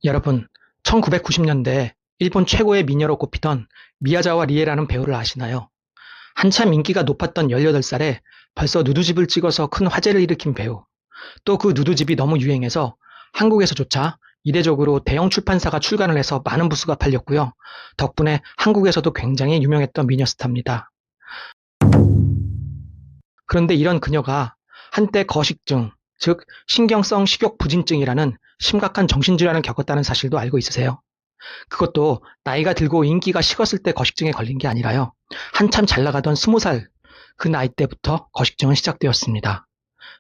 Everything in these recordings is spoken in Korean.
여러분, 1990년대 일본 최고의 미녀로 꼽히던 미야자와 리에라는 배우를 아시나요? 한참 인기가 높았던 18살에 벌써 누드집을 찍어서 큰 화제를 일으킨 배우. 또 그 누드집이 너무 유행해서 한국에서조차 이례적으로 대형 출판사가 출간을 해서 많은 부수가 팔렸고요. 덕분에 한국에서도 굉장히 유명했던 미녀 스타입니다. 그런데 이런 그녀가 한때 거식증, 즉 신경성 식욕 부진증이라는 심각한 정신질환을 겪었다는 사실도 알고 있으세요? 그것도 나이가 들고 인기가 식었을 때 거식증에 걸린 게 아니라요. 한참 잘 나가던 20살 그 나이 때부터 거식증은 시작되었습니다.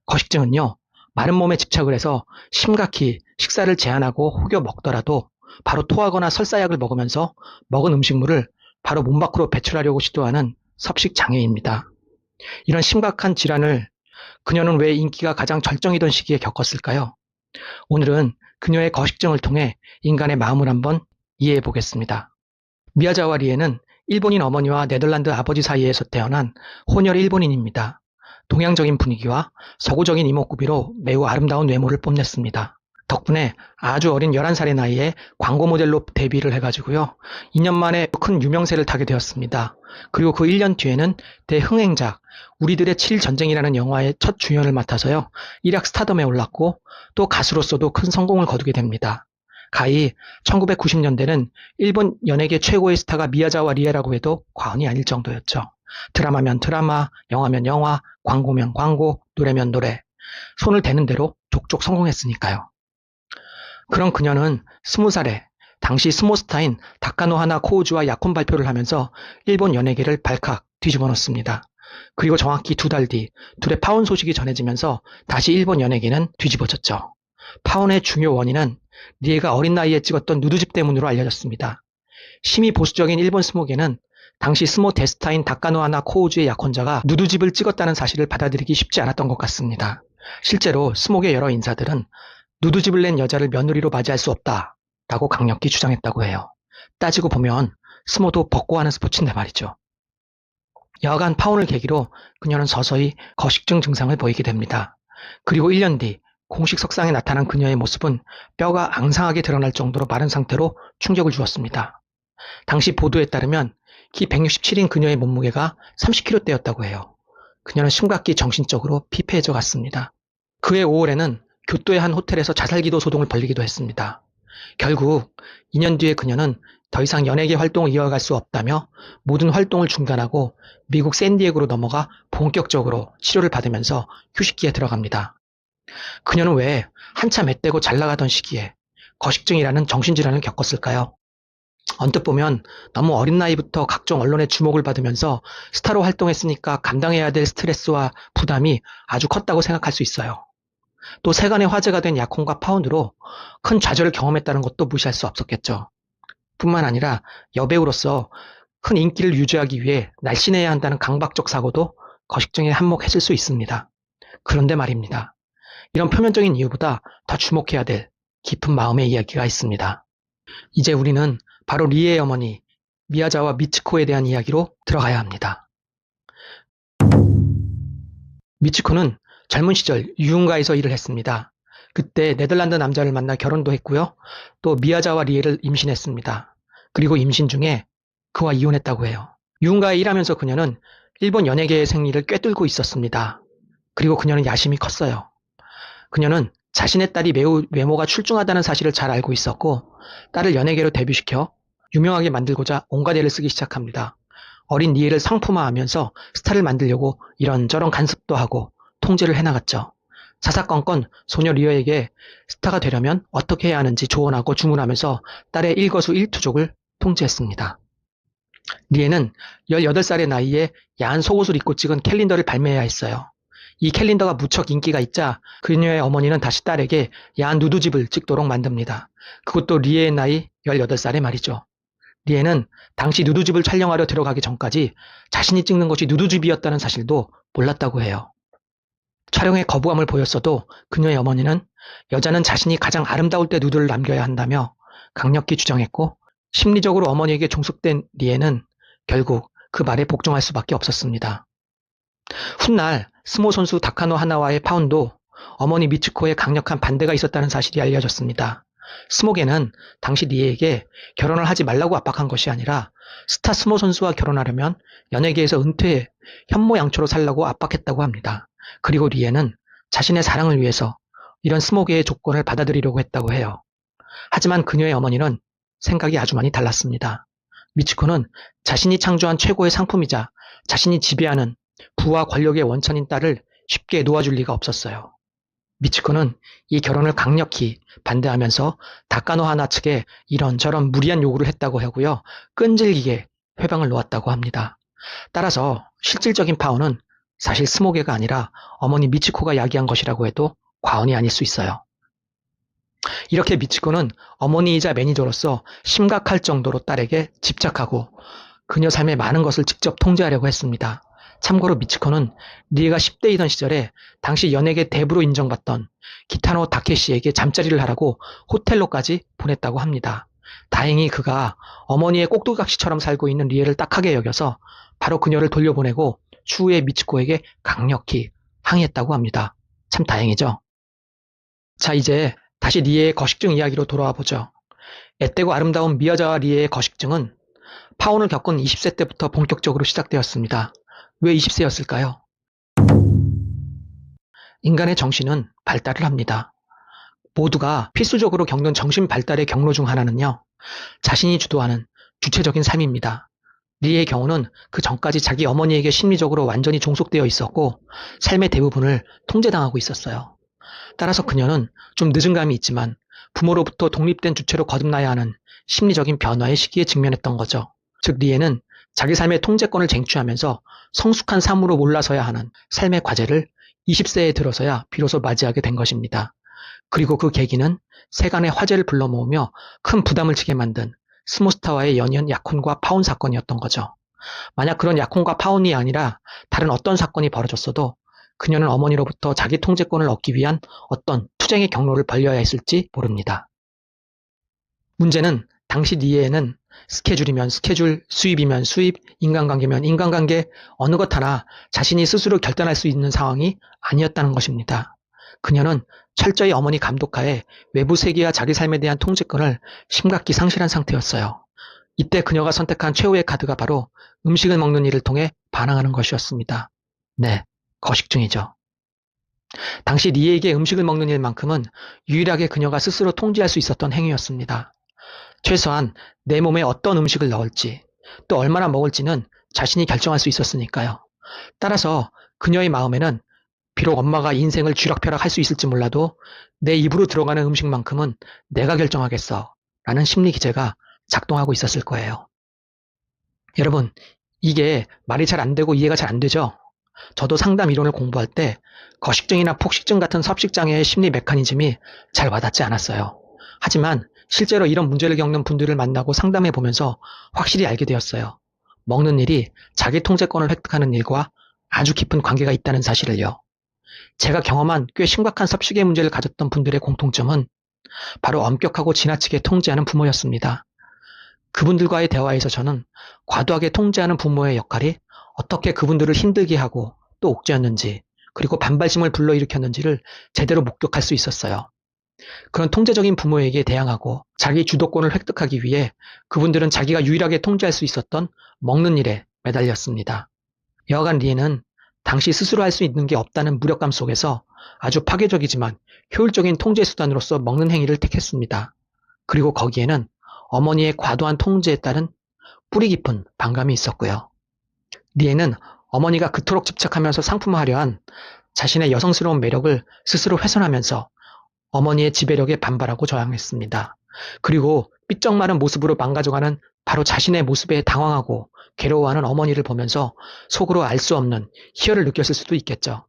거식증은요, 마른 몸에 집착을 해서 심각히 식사를 제한하고 혹여 먹더라도 바로 토하거나 설사약을 먹으면서 먹은 음식물을 바로 몸 밖으로 배출하려고 시도하는 섭식 장애입니다. 이런 심각한 질환을 그녀는 왜 인기가 가장 절정이던 시기에 겪었을까요? 오늘은 그녀의 거식증을 통해 인간의 마음을 한번 이해해 보겠습니다. 미야자와 리에는 일본인 어머니와 네덜란드 아버지 사이에서 태어난 혼혈 일본인입니다. 동양적인 분위기와 서구적인 이목구비로 매우 아름다운 외모를 뽐냈습니다. 덕분에 아주 어린 11살의 나이에 광고 모델로 데뷔를 해가지고요. 2년 만에 큰 유명세를 타게 되었습니다. 그리고 그 1년 뒤에는 대흥행작 우리들의 7전쟁이라는 영화의 첫 주연을 맡아서요. 일약 스타덤에 올랐고 또 가수로서도 큰 성공을 거두게 됩니다. 가히 1990년대는 일본 연예계 최고의 스타가 미야자와 리에라고 해도 과언이 아닐 정도였죠. 드라마면 드라마, 영화면 영화, 광고면 광고, 노래면 노래. 손을 대는 대로 족족 성공했으니까요. 그런 그녀는 20살에 당시 스모스타인 다카노 하나 코우주와 약혼 발표를 하면서 일본 연예계를 발칵 뒤집어 놓습니다. 그리고 정확히 2달 뒤 둘의 파혼 소식이 전해지면서 다시 일본 연예계는 뒤집어졌죠. 파혼의 중요 원인은 리에가 어린 나이에 찍었던 누드집 때문으로 알려졌습니다. 심히 보수적인 일본 스모계는 당시 스모 대스타인 다카노 하나 코우주의 약혼자가 누드집을 찍었다는 사실을 받아들이기 쉽지 않았던 것 같습니다. 실제로 스모계 여러 인사들은 누드집을 낸 여자를 며느리로 맞이할 수 없다라고 강력히 주장했다고 해요. 따지고 보면 스모도 벗고 하는 스포츠인데 말이죠. 여하간 파혼을 계기로 그녀는 서서히 거식증 증상을 보이게 됩니다. 그리고 1년 뒤 공식 석상에 나타난 그녀의 모습은 뼈가 앙상하게 드러날 정도로 마른 상태로 충격을 주었습니다. 당시 보도에 따르면 키 167인 그녀의 몸무게가 30kg대였다고 해요. 그녀는 심각히 정신적으로 피폐해져 갔습니다. 그해 5월에는 교토의 한 호텔에서 자살기도 소동을 벌이기도 했습니다. 결국 2년 뒤에 그녀는 더 이상 연예계 활동을 이어갈 수 없다며 모든 활동을 중단하고 미국 샌디에고로 넘어가 본격적으로 치료를 받으면서 휴식기에 들어갑니다. 그녀는 왜 한참 앳되고 잘 나가던 시기에 거식증이라는 정신질환을 겪었을까요? 언뜻 보면 너무 어린 나이부터 각종 언론의 주목을 받으면서 스타로 활동했으니까 감당해야 될 스트레스와 부담이 아주 컸다고 생각할 수 있어요. 또 세간의 화제가 된 약혼과 파혼으로 큰 좌절을 경험했다는 것도 무시할 수 없었겠죠. 뿐만 아니라 여배우로서 큰 인기를 유지하기 위해 날씬해야 한다는 강박적 사고도 거식증에 한몫했을 수 있습니다. 그런데 말입니다. 이런 표면적인 이유보다 더 주목해야 될 깊은 마음의 이야기가 있습니다. 이제 우리는 바로 리에의 어머니 미야자와 미츠코에 대한 이야기로 들어가야 합니다. 미츠코는 젊은 시절 유흥가에서 일을 했습니다. 그때 네덜란드 남자를 만나 결혼도 했고요. 또 미야자와 리에를 임신했습니다. 그리고 임신 중에 그와 이혼했다고 해요. 유흥가에 일하면서 그녀는 일본 연예계의 생리를 꿰뚫고 있었습니다. 그리고 그녀는 야심이 컸어요. 그녀는 자신의 딸이 매우 외모가 출중하다는 사실을 잘 알고 있었고 딸을 연예계로 데뷔시켜 유명하게 만들고자 온갖 애를 쓰기 시작합니다. 어린 리에를 상품화하면서 스타를 만들려고 이런저런 간섭도 하고 통제를 해나갔죠. 사사건건 소녀 리어에게 스타가 되려면 어떻게 해야 하는지 조언하고 주문하면서 딸의 일거수일투족을 통제했습니다. 리에는 18살의 나이에 야한 속옷을 입고 찍은 캘린더를 발매해야 했어요. 이 캘린더가 무척 인기가 있자 그녀의 어머니는 다시 딸에게 야한 누드집을 찍도록 만듭니다. 그것도 리에의 나이 18살에 말이죠. 리에는 당시 누드집을 촬영하려 들어가기 전까지 자신이 찍는 것이 누드집이었다는 사실도 몰랐다고 해요. 촬영에 거부감을 보였어도 그녀의 어머니는 여자는 자신이 가장 아름다울 때 누드를 남겨야 한다며 강력히 주장했고 심리적으로 어머니에게 종속된 리에는 결국 그 말에 복종할 수밖에 없었습니다. 훗날 스모 선수 다카노 하나와의 파혼도 어머니 미츠코의 강력한 반대가 있었다는 사실이 알려졌습니다. 스모게는 당시 리에에게 결혼을 하지 말라고 압박한 것이 아니라 스타 스모 선수와 결혼하려면 연예계에서 은퇴해 현모양처로 살라고 압박했다고 합니다. 그리고 리에는 자신의 사랑을 위해서 이런 스모게의 조건을 받아들이려고 했다고 해요. 하지만 그녀의 어머니는 생각이 아주 많이 달랐습니다. 미치코는 자신이 창조한 최고의 상품이자 자신이 지배하는 부와 권력의 원천인 딸을 쉽게 놓아줄 리가 없었어요. 미치코는 이 결혼을 강력히 반대하면서 다카노 하나 측에 이런저런 무리한 요구를 했다고 하고요. 끈질기게 회방을 놓았다고 합니다. 따라서 실질적인 파혼은 사실 스모게가 아니라 어머니 미치코가 야기한 것이라고 해도 과언이 아닐 수 있어요. 이렇게 미치코는 어머니이자 매니저로서 심각할 정도로 딸에게 집착하고 그녀 삶의 많은 것을 직접 통제하려고 했습니다. 참고로 미치코는 리에가 10대이던 시절에 당시 연예계 대부로 인정받던 기타노 다케시에게 잠자리를 하라고 호텔로까지 보냈다고 합니다. 다행히 그가 어머니의 꼭두각시처럼 살고 있는 리에를 딱하게 여겨서 바로 그녀를 돌려보내고 추후에 미치코에게 강력히 항의했다고 합니다. 참 다행이죠. 자, 이제 다시 리에의 거식증 이야기로 돌아와 보죠. 앳되고 아름다운 미여자와 리에의 거식증은 파혼을 겪은 20세 때부터 본격적으로 시작되었습니다. 왜 20세였을까요? 인간의 정신은 발달을 합니다. 모두가 필수적으로 겪는 정신 발달의 경로 중 하나는요, 자신이 주도하는 주체적인 삶입니다. 리의 경우는 그 전까지 자기 어머니에게 심리적으로 완전히 종속되어 있었고, 삶의 대부분을 통제당하고 있었어요. 따라서 그녀는 좀 늦은 감이 있지만 부모로부터 독립된 주체로 거듭나야 하는 심리적인 변화의 시기에 직면했던 거죠. 즉 리에는 자기 삶의 통제권을 쟁취하면서 성숙한 삶으로 올라서야 하는 삶의 과제를 20세에 들어서야 비로소 맞이하게 된 것입니다. 그리고 그 계기는 세간의 화제를 불러 모으며 큰 부담을 지게 만든 스모스타와의 연이은 약혼과 파혼 사건이었던 거죠. 만약 그런 약혼과 파혼이 아니라 다른 어떤 사건이 벌어졌어도 그녀는 어머니로부터 자기 통제권을 얻기 위한 어떤 투쟁의 경로를 벌려야 했을지 모릅니다. 문제는 당시 리에는 스케줄이면 스케줄, 수입이면 수입, 인간관계면 인간관계, 어느 것 하나 자신이 스스로 결단할 수 있는 상황이 아니었다는 것입니다. 그녀는 철저히 어머니 감독하에 외부 세계와 자기 삶에 대한 통제권을 심각히 상실한 상태였어요. 이때 그녀가 선택한 최후의 카드가 바로 음식을 먹는 일을 통해 반항하는 것이었습니다. 네, 거식증이죠. 당시 리에에게 음식을 먹는 일만큼은 유일하게 그녀가 스스로 통제할 수 있었던 행위였습니다. 최소한 내 몸에 어떤 음식을 넣을지, 또 얼마나 먹을지는 자신이 결정할 수 있었으니까요. 따라서 그녀의 마음에는 비록 엄마가 인생을 쥐락펴락 할 수 있을지 몰라도 내 입으로 들어가는 음식만큼은 내가 결정하겠어 라는 심리 기제가 작동하고 있었을 거예요. 여러분, 이게 말이 잘 안 되고 이해가 잘 안 되죠? 저도 상담 이론을 공부할 때 거식증이나 폭식증 같은 섭식장애의 심리 메커니즘이 잘 와닿지 않았어요. 하지만 실제로 이런 문제를 겪는 분들을 만나고 상담해 보면서 확실히 알게 되었어요. 먹는 일이 자기 통제권을 획득하는 일과 아주 깊은 관계가 있다는 사실을요. 제가 경험한 꽤 심각한 섭식의 문제를 가졌던 분들의 공통점은 바로 엄격하고 지나치게 통제하는 부모였습니다. 그분들과의 대화에서 저는 과도하게 통제하는 부모의 역할이 어떻게 그분들을 힘들게 하고 또 옥죄었는지, 그리고 반발심을 불러일으켰는지를 제대로 목격할 수 있었어요. 그런 통제적인 부모에게 대항하고 자기 주도권을 획득하기 위해 그분들은 자기가 유일하게 통제할 수 있었던 먹는 일에 매달렸습니다. 여하간 리에는 당시 스스로 할 수 있는 게 없다는 무력감 속에서 아주 파괴적이지만 효율적인 통제 수단으로서 먹는 행위를 택했습니다. 그리고 거기에는 어머니의 과도한 통제에 따른 뿌리 깊은 반감이 있었고요. 리에는 어머니가 그토록 집착하면서 상품화하려 한 자신의 여성스러운 매력을 스스로 훼손하면서 어머니의 지배력에 반발하고 저항했습니다. 그리고 삐쩍 마른 모습으로 망가져가는 바로 자신의 모습에 당황하고 괴로워하는 어머니를 보면서 속으로 알 수 없는 희열을 느꼈을 수도 있겠죠.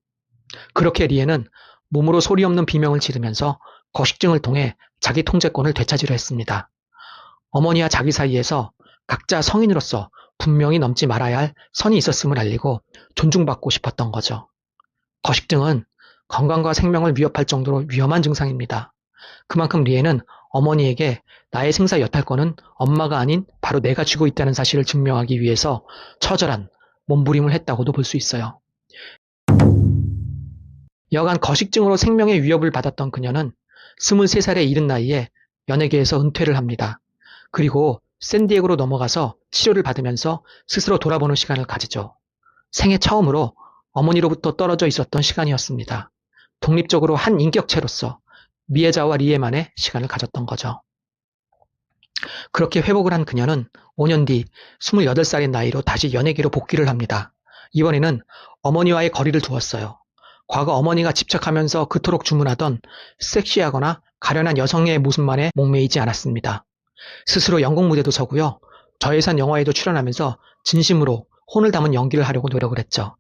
그렇게 리에는 몸으로 소리 없는 비명을 지르면서 거식증을 통해 자기 통제권을 되찾으려 했습니다. 어머니와 자기 사이에서 각자 성인으로서 분명히 넘지 말아야 할 선이 있었음을 알리고 존중받고 싶었던 거죠. 거식증은 건강과 생명을 위협할 정도로 위험한 증상입니다. 그만큼 리에는 어머니에게 나의 생사 여탈권은 엄마가 아닌 바로 내가 쥐고 있다는 사실을 증명하기 위해서 처절한 몸부림을 했다고도 볼 수 있어요. 여간 거식증으로 생명의 위협을 받았던 그녀는 23살에 이른 나이에 연예계에서 은퇴를 합니다. 그리고 샌디에고로 넘어가서 치료를 받으면서 스스로 돌아보는 시간을 가지죠. 생애 처음으로 어머니로부터 떨어져 있었던 시간이었습니다. 독립적으로 한 인격체로서 미에자와 리에만의 시간을 가졌던 거죠. 그렇게 회복을 한 그녀는 5년 뒤 28살의 나이로 다시 연예계로 복귀를 합니다. 이번에는 어머니와의 거리를 두었어요. 과거 어머니가 집착하면서 그토록 주문하던 섹시하거나 가련한 여성의 모습만에 목매이지 않았습니다. 스스로 연극 무대도 서고요. 저예산 영화에도 출연하면서 진심으로 혼을 담은 연기를 하려고 노력을 했죠.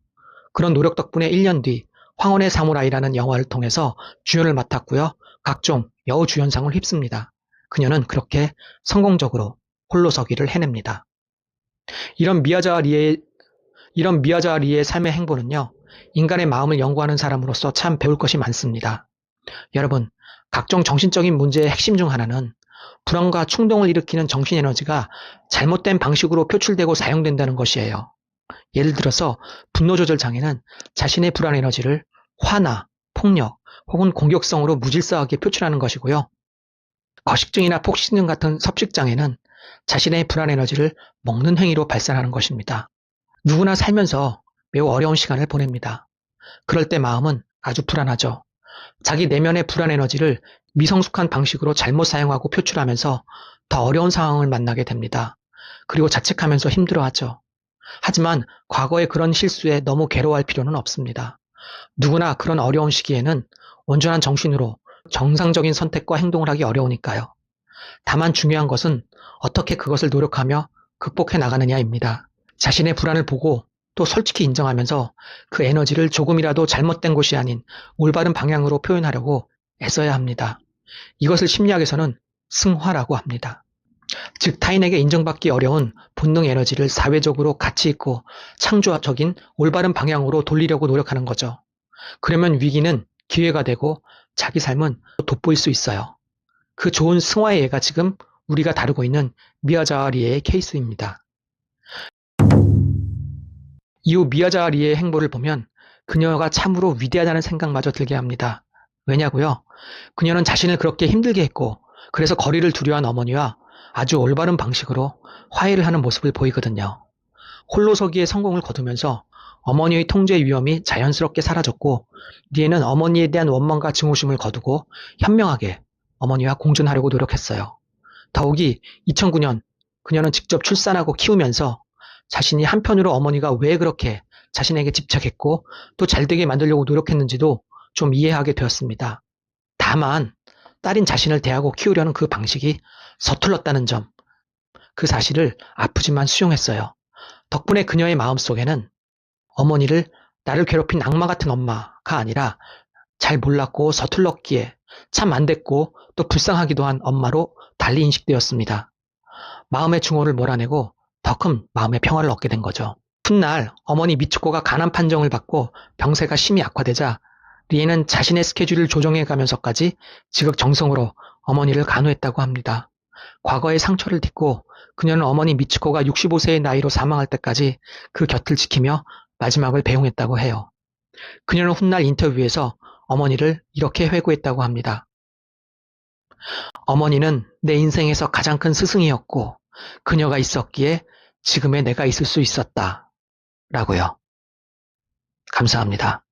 그런 노력 덕분에 1년 뒤 황혼의 사무라이라는 영화를 통해서 주연을 맡았고요. 각종 여우주연상을 휩습니다. 그녀는 그렇게 성공적으로 홀로서기를 해냅니다. 이런 미야자와 리의 삶의 행보는요. 인간의 마음을 연구하는 사람으로서 참 배울 것이 많습니다. 여러분, 각종 정신적인 문제의 핵심 중 하나는 불안과 충동을 일으키는 정신에너지가 잘못된 방식으로 표출되고 사용된다는 것이에요. 예를 들어서 분노조절 장애는 자신의 불안 에너지를 화나, 폭력 혹은 공격성으로 무질서하게 표출하는 것이고요. 거식증이나 폭식증 같은 섭식장애는 자신의 불안 에너지를 먹는 행위로 발산하는 것입니다. 누구나 살면서 매우 어려운 시간을 보냅니다. 그럴 때 마음은 아주 불안하죠. 자기 내면의 불안 에너지를 미성숙한 방식으로 잘못 사용하고 표출하면서 더 어려운 상황을 만나게 됩니다. 그리고 자책하면서 힘들어하죠. 하지만 과거의 그런 실수에 너무 괴로워할 필요는 없습니다. 누구나 그런 어려운 시기에는 온전한 정신으로 정상적인 선택과 행동을 하기 어려우니까요. 다만 중요한 것은 어떻게 그것을 노력하며 극복해 나가느냐입니다. 자신의 불안을 보고 또 솔직히 인정하면서 그 에너지를 조금이라도 잘못된 곳이 아닌 올바른 방향으로 표현하려고 애써야 합니다. 이것을 심리학에서는 승화라고 합니다. 즉 타인에게 인정받기 어려운 본능 에너지를 사회적으로 가치 있고 창조적인 올바른 방향으로 돌리려고 노력하는 거죠. 그러면 위기는 기회가 되고 자기 삶은 돋보일 수 있어요. 그 좋은 승화의 예가 지금 우리가 다루고 있는 미야자와 리에의 케이스입니다. 이후 미야자와 리에의 행보를 보면 그녀가 참으로 위대하다는 생각마저 들게 합니다. 왜냐고요? 그녀는 자신을 그렇게 힘들게 했고 그래서 거리를 두려워한 어머니와 아주 올바른 방식으로 화해를 하는 모습을 보이거든요. 홀로서기의 성공을 거두면서 어머니의 통제 위험이 자연스럽게 사라졌고 리에는 어머니에 대한 원망과 증오심을 거두고 현명하게 어머니와 공존하려고 노력했어요. 더욱이 2009년 그녀는 직접 출산하고 키우면서 자신이 한편으로 어머니가 왜 그렇게 자신에게 집착했고 또 잘되게 만들려고 노력했는지도 좀 이해하게 되었습니다. 다만 딸인 자신을 대하고 키우려는 그 방식이 서툴렀다는 점, 그 사실을 아프지만 수용했어요. 덕분에 그녀의 마음속에는 어머니를 나를 괴롭힌 악마 같은 엄마가 아니라 잘 몰랐고 서툴렀기에 참 안 됐고 또 불쌍하기도 한 엄마로 달리 인식되었습니다. 마음의 증오를 몰아내고 더 큰 마음의 평화를 얻게 된 거죠. 훗날 어머니 미츠코가 간암 판정을 받고 병세가 심히 악화되자 리에는 자신의 스케줄을 조정해 가면서까지 지극정성으로 어머니를 간호했다고 합니다. 과거의 상처를 딛고 그녀는 어머니 미츠코가 65세의 나이로 사망할 때까지 그 곁을 지키며 마지막을 배웅했다고 해요. 그녀는 훗날 인터뷰에서 어머니를 이렇게 회고했다고 합니다. 어머니는 내 인생에서 가장 큰 스승이었고 그녀가 있었기에 지금의 내가 있을 수 있었다. 라고요. 감사합니다.